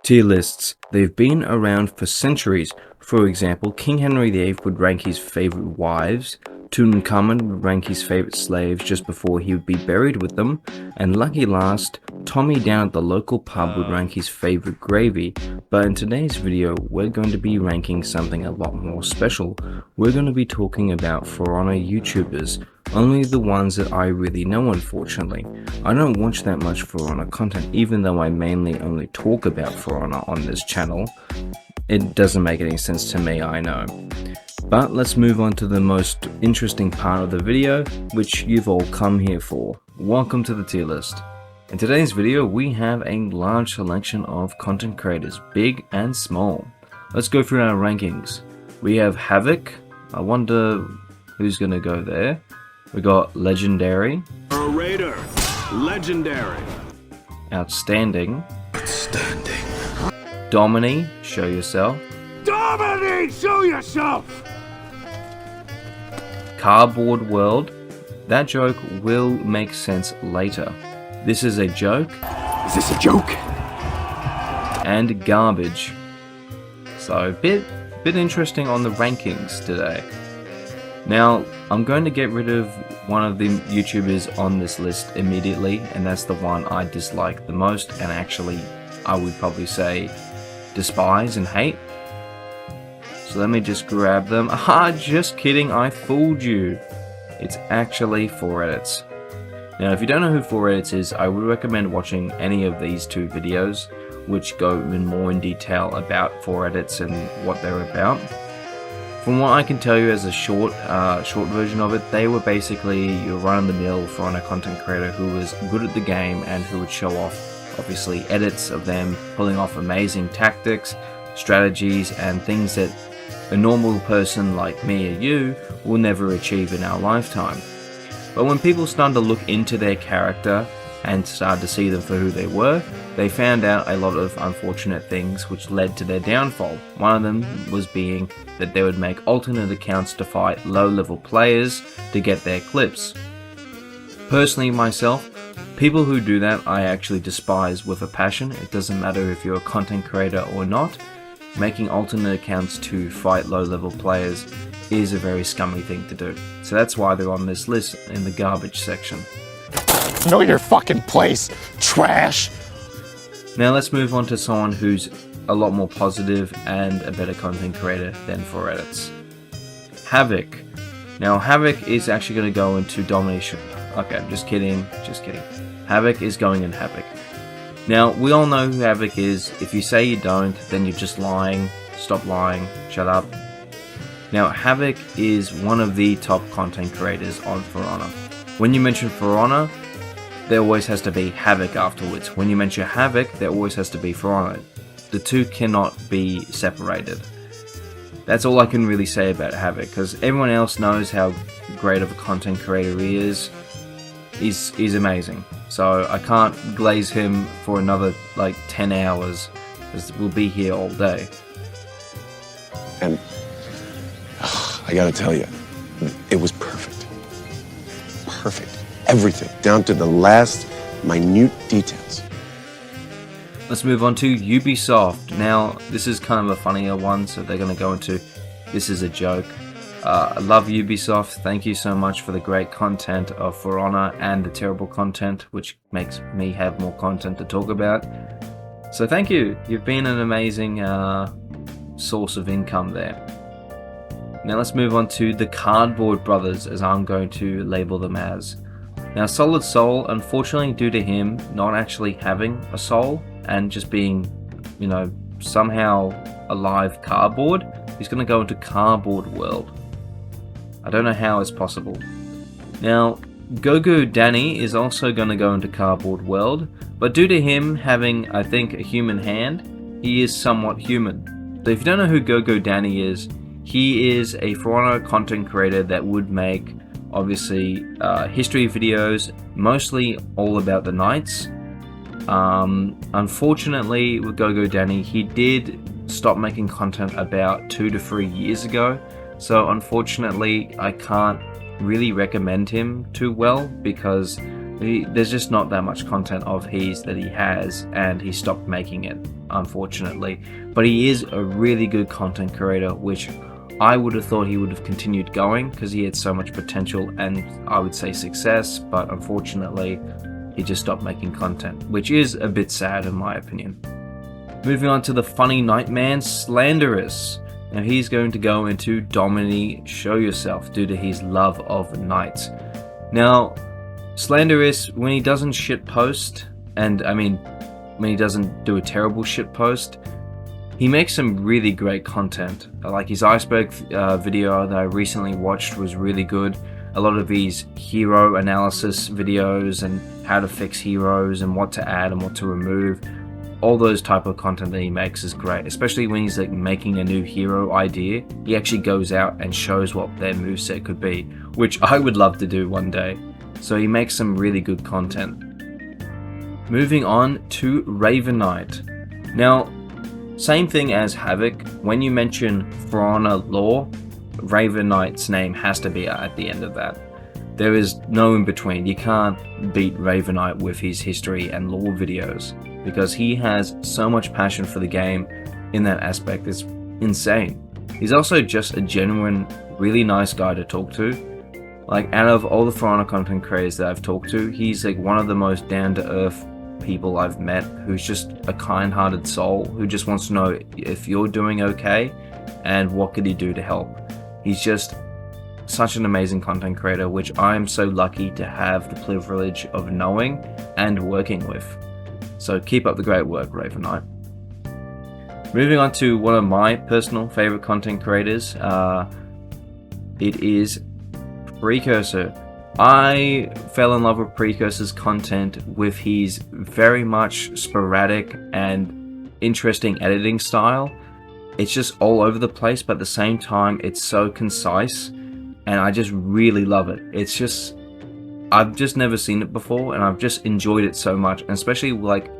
Tier lists. They've been around for centuries. For example, King Henry VIII would rank his favourite wives, Tutankhamun would rank his favourite slaves just before he would be buried with them, and lucky last, Tommy down at the local pub would rank his favourite gravy. But in today's video, we're going to be ranking something a lot more special. We're going to be talking about ForHonor YouTubers, only the ones that I really know unfortunately. I don't watch that much ForHonor content, even though I mainly only talk about ForHonor on this channel. It doesn't make any sense to me, I know. But let's move on to the most interesting part of the video, which you've all come here for. Welcome to the tier list. In today's video, we have a large selection of content creators, big and small. Let's go through our rankings. We have Havoc. I wonder who's gonna go there. We got Legendary. A Raider. Legendary. Outstanding. Outstanding. Domini, show yourself. Dominate, show yourself! Cardboard World. That joke will make sense later. This is a joke. Is this a joke? And Garbage. So bit interesting on the rankings today. Now, I'm going to get rid of one of the YouTubers on this list immediately, and that's the one I dislike the most, and actually, I would probably say, despise and hate. So let me just grab them. Ah, just kidding, I fooled you. It's actually FourEdits. Now, if you don't know who FourEdits is, I would recommend watching any of these two videos, which go in more in detail about FourEdits and what they're about. From what I can tell you as a short version of it, they were basically your run-of-the-mill ForHonor content creator who was good at the game and who would show off, obviously, edits of them pulling off amazing tactics, strategies, and things that a normal person like me or you will never achieve in our lifetime. But when people started to look into their character and started to see them for who they were, they found out a lot of unfortunate things which led to their downfall. One of them was being that they would make alternate accounts to fight low-level players to get their clips. Personally, myself, people who do that I actually despise with a passion. It doesn't matter if you're a content creator or not. Making alternate accounts to fight low-level players is a very scummy thing to do. So that's why they're on this list in the garbage section. Know your fucking place, trash! Now let's move on to someone who's a lot more positive and a better content creator than FourEdits. Havoc. Now Havoc is actually going to go into domination. Okay, I'm just kidding. Havoc is going in Havoc. Now, we all know who Havoc is. If you say you don't, then you're just lying. Stop lying. Shut up. Now, Havoc is one of the top content creators on ForHonor. When you mention ForHonor, there always has to be Havoc afterwards. When you mention Havoc, there always has to be ForHonor. The two cannot be separated. That's all I can really say about Havoc, because everyone else knows how great of a content creator he is. He's amazing. So I can't glaze him for another like 10 hours, because we'll be here all day. And I gotta tell you, it was perfect. Perfect. Everything, down to the last minute details. Let's move on to Ubisoft. Now, this is kind of a funnier one, so they're going to go into, this is a joke. I love Ubisoft. Thank you so much for the great content of ForHonor and the terrible content, which makes me have more content to talk about. So thank you. You've been an amazing source of income there. Now let's move on to the Cardboard Brothers, as I'm going to label them as. Now Solid Soul, unfortunately due to him not actually having a soul and just being, you know, somehow a live cardboard, he's going to go into Cardboard World. I don't know how it's possible. Now, Go-Go Danny is also going to go into Cardboard World, but due to him having, I think, a human hand, he is somewhat human. So if you don't know who Go-Go Danny is, he is a ForHonor content creator that would make, obviously, history videos, mostly all about the Knights. Unfortunately, with Go-Go Danny, he did stop making content about 2 to 3 years ago. So unfortunately, I can't really recommend him too well because there's just not that much content of his that he has, and he stopped making it. unfortunately. But he is a really good content creator, which I would have thought he would have continued going because he had so much potential and I would say success, but unfortunately he just stopped making content, which is a bit sad in my opinion. Moving on to the funny Nightman, Slanderous. Now he's going to go into Domini Show Yourself due to his love of knights. Now, Slanderous, when he doesn't shitpost, and I mean, when he doesn't do a terrible shitpost, he makes some really great content. Like his iceberg video that I recently watched was really good. A lot of his hero analysis videos and how to fix heroes and what to add and what to remove. All those type of content that he makes is great, especially when he's like making a new hero idea. He actually goes out and shows what their moveset could be, which I would love to do one day. So he makes some really good content. Moving on to Raven Knight. Now, same thing as Havoc, when you mention ForHonor lore, Raven Knight's name has to be at the end of that. There is no in between. You can't beat Raven Knight with his history and lore videos, because he has so much passion for the game in that aspect. It's insane. He's also just a genuine, really nice guy to talk to. Like, out of all the ForHonor content creators that I've talked to, he's like one of the most down-to-earth people I've met, who's just a kind-hearted soul who just wants to know if you're doing okay and what could he do to help. He's just such an amazing content creator, which I am so lucky to have the privilege of knowing and working with. So keep up the great work, Raven Knight. Moving on to one of my personal favorite content creators, it is Precursor. I fell in love with Precursor's content with his very much sporadic and interesting editing style. It's just all over the place, but at the same time it's so concise and I just really love it. It's just, I've just never seen it before and I've just enjoyed it so much, and especially like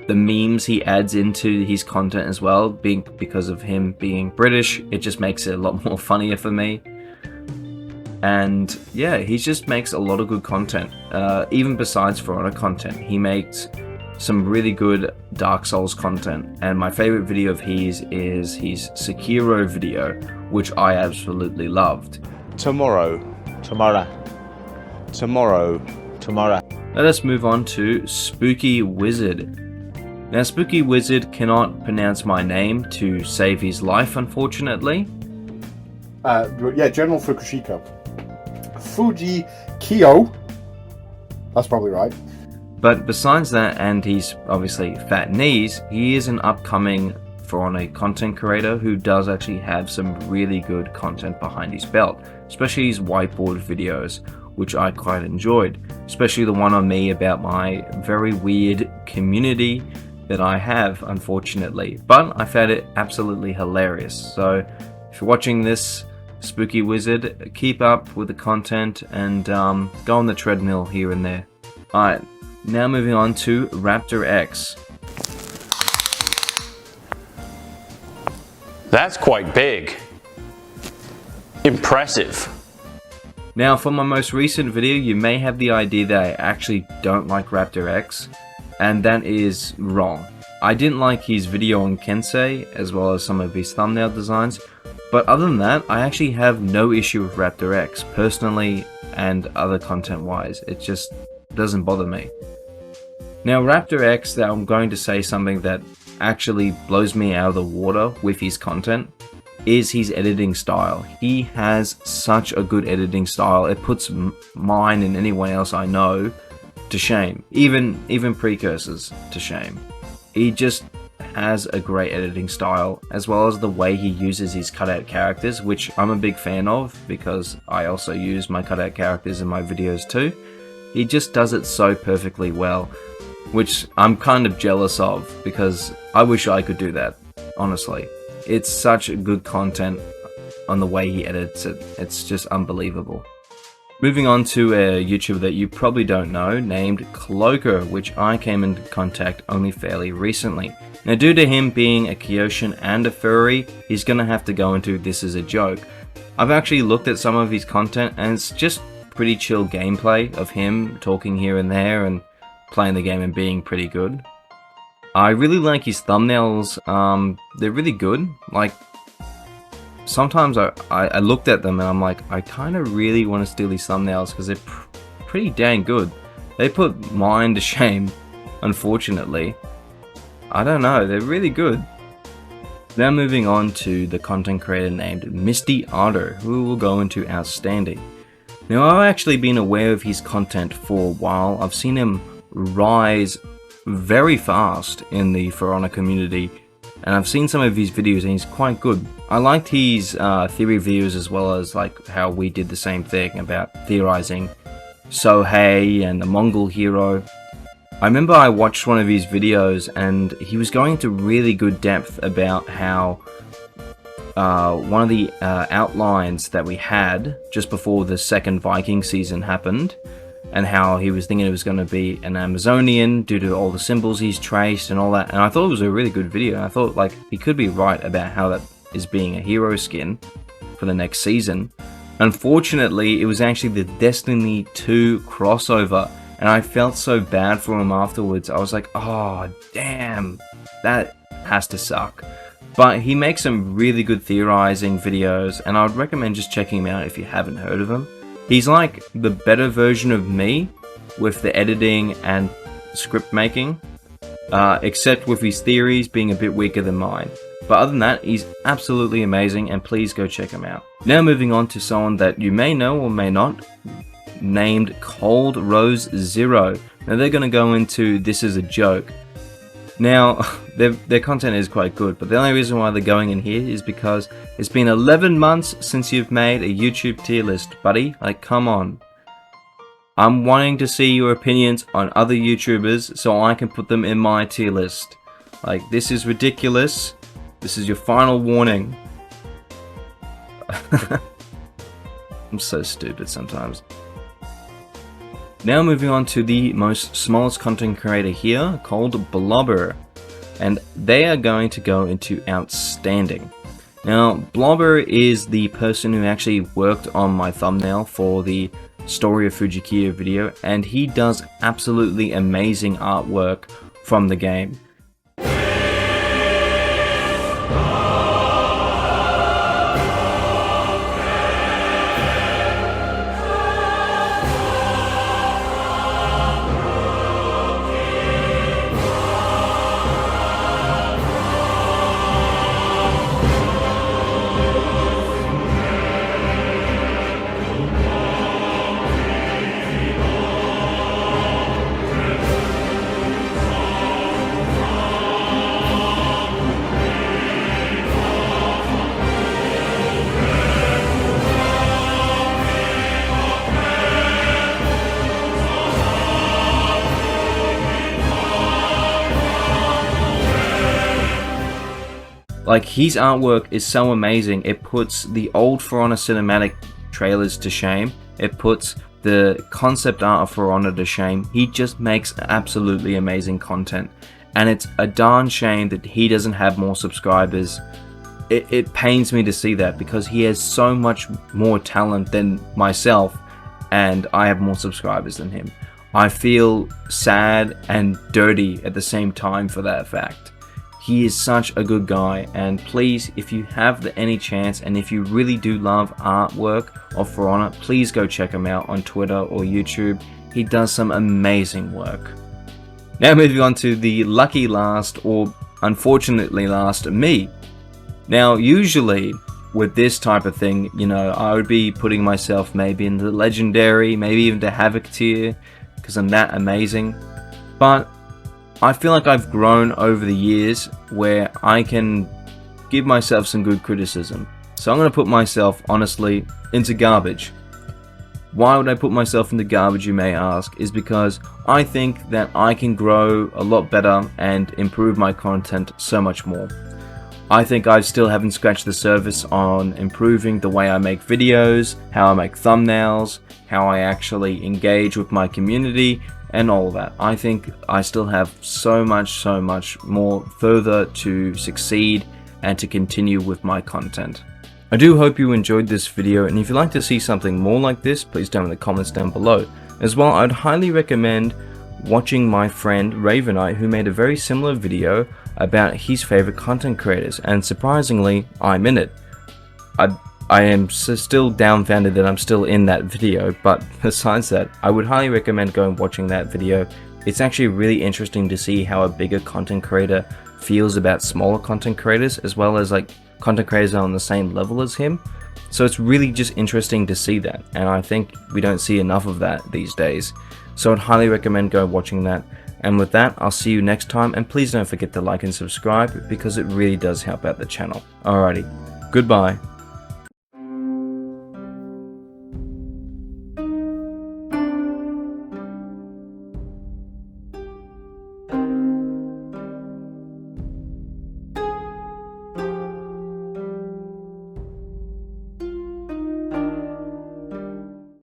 the memes he adds into his content as well, because of him being British, it just makes it a lot more funnier for me. And yeah, he just makes a lot of good content. Even besides ForHonor content, he makes some really good Dark Souls content. And my favorite video of his is his Sekiro video, which I absolutely loved. Tomorrow. Let us move on to Spooky Wizard. Now, Spooky Wizard cannot pronounce my name to save his life, unfortunately. Yeah, General Fujikiyo. Fujikiyo. That's probably right. But besides that, and he's obviously fat knees, he is an upcoming ForHonor content creator who does actually have some really good content behind his belt, especially his whiteboard videos, which I quite enjoyed, especially the one on me about my very weird community that I have, unfortunately, but I found it absolutely hilarious. So if you're watching this, Spooky Wizard, keep up with the content and go on the treadmill here and there. Alright, now moving on to Raptor X. That's quite big. Impressive. Now, for my most recent video, you may have the idea that I actually don't like Raptor X, and that is wrong. I didn't like his video on Kensei, as well as some of his thumbnail designs, but other than that, I actually have no issue with Raptor X, personally and other content-wise. It just doesn't bother me. Now, Raptor X, that I'm going to say something that actually blows me out of the water with his content, is his editing style. He has such a good editing style. It puts mine and anyone else I know to shame. Even Precursors to shame. He just has a great editing style, as well as the way he uses his cutout characters, which I'm a big fan of because I also use my cutout characters in my videos too. He just does it so perfectly well, which I'm kind of jealous of because I wish I could do that, honestly. It's such good content on the way he edits it. It's just unbelievable. Moving on to a YouTuber that you probably don't know, named Cloaker, which I came into contact only fairly recently. Now, due to him being a Kyoshin and a furry, he's gonna have to go into This Is a Joke. I've actually looked at some of his content and it's just pretty chill gameplay of him talking here and there and playing the game and being pretty good. I really like his thumbnails. They're really good. Like, sometimes I looked at them and I'm like, I kind of really want to steal these thumbnails because they're pretty dang good. They put mine to shame, unfortunately. I don't know, they're really good. Now moving on to the content creator named Misty Art, who will go into Outstanding. Now, I've actually been aware of his content for a while. I've seen him rise very fast in the ForHonor community, and I've seen some of his videos and he's quite good. I liked his theory videos as well as like how we did the same thing about theorizing Sohei and the Mongol hero. I remember I watched one of his videos and he was going into really good depth about how one of the outlines that we had just before the second Viking season happened, and how he was thinking it was going to be an Amazonian due to all the symbols he's traced and all that, and I thought it was a really good video. I thought like he could be right about how that is being a hero skin for the next season. Unfortunately, it was actually the Destiny 2 crossover, and I felt so bad for him afterwards. I was like, oh damn, that has to suck. But he makes some really good theorizing videos, and I would recommend just checking him out if you haven't heard of him. He's like the better version of me with the editing and script making, except with his theories being a bit weaker than mine. But other than that, he's absolutely amazing, and please go check him out. Now moving on to someone that you may know or may not, named Cold Rose Zero. Now they're going to go into This Is a Joke. Now, their content is quite good, but the only reason why they're going in here is because it's been 11 months since you've made a YouTube tier list, buddy. Like, come on. I'm wanting to see your opinions on other YouTubers so I can put them in my tier list. Like, this is ridiculous. This is your final warning. I'm so stupid sometimes. Now moving on to the smallest content creator here, called Blobber, and they are going to go into Outstanding. Now, Blobber is the person who actually worked on my thumbnail for the Story of Fujikiyo video, and he does absolutely amazing artwork from the game. Like, his artwork is so amazing. It puts the old ForHonor cinematic trailers to shame. It puts the concept art of ForHonor to shame. He just makes absolutely amazing content. And it's a darn shame that he doesn't have more subscribers. It pains me to see that, because he has so much more talent than myself, and I have more subscribers than him. I feel sad and dirty at the same time for that fact. He is such a good guy, and please, if you have any chance, and if you really do love artwork of ForHonor, please go check him out on Twitter or YouTube. He does some amazing work. Now moving on to the lucky last, or unfortunately last, me. Now usually with this type of thing, you know, I would be putting myself maybe in the legendary, maybe even the Havoc tier, because I'm that amazing. But I feel like I've grown over the years where I can give myself some good criticism. So I'm going to put myself, honestly, into garbage. Why would I put myself into garbage, you may ask, is because I think that I can grow a lot better and improve my content so much more. I think I still haven't scratched the surface on improving the way I make videos, how I make thumbnails, how I actually engage with my community, and all that. I think I still have so much more further to succeed and to continue with my content. I do hope you enjoyed this video, and if you'd like to see something more like this, please down in the comments down below. As well, I'd highly recommend watching my friend Ravenite, who made a very similar video about his favorite content creators, and surprisingly, I'm in it. I am still dumbfounded that I'm still in that video, but besides that, I would highly recommend going watching that video. It's actually really interesting to see how a bigger content creator feels about smaller content creators, as well as like content creators on the same level as him. So it's really just interesting to see that, and I think we don't see enough of that these days. So I'd highly recommend going watching that. And with that, I'll see you next time, and please don't forget to like and subscribe because it really does help out the channel. Alrighty, goodbye.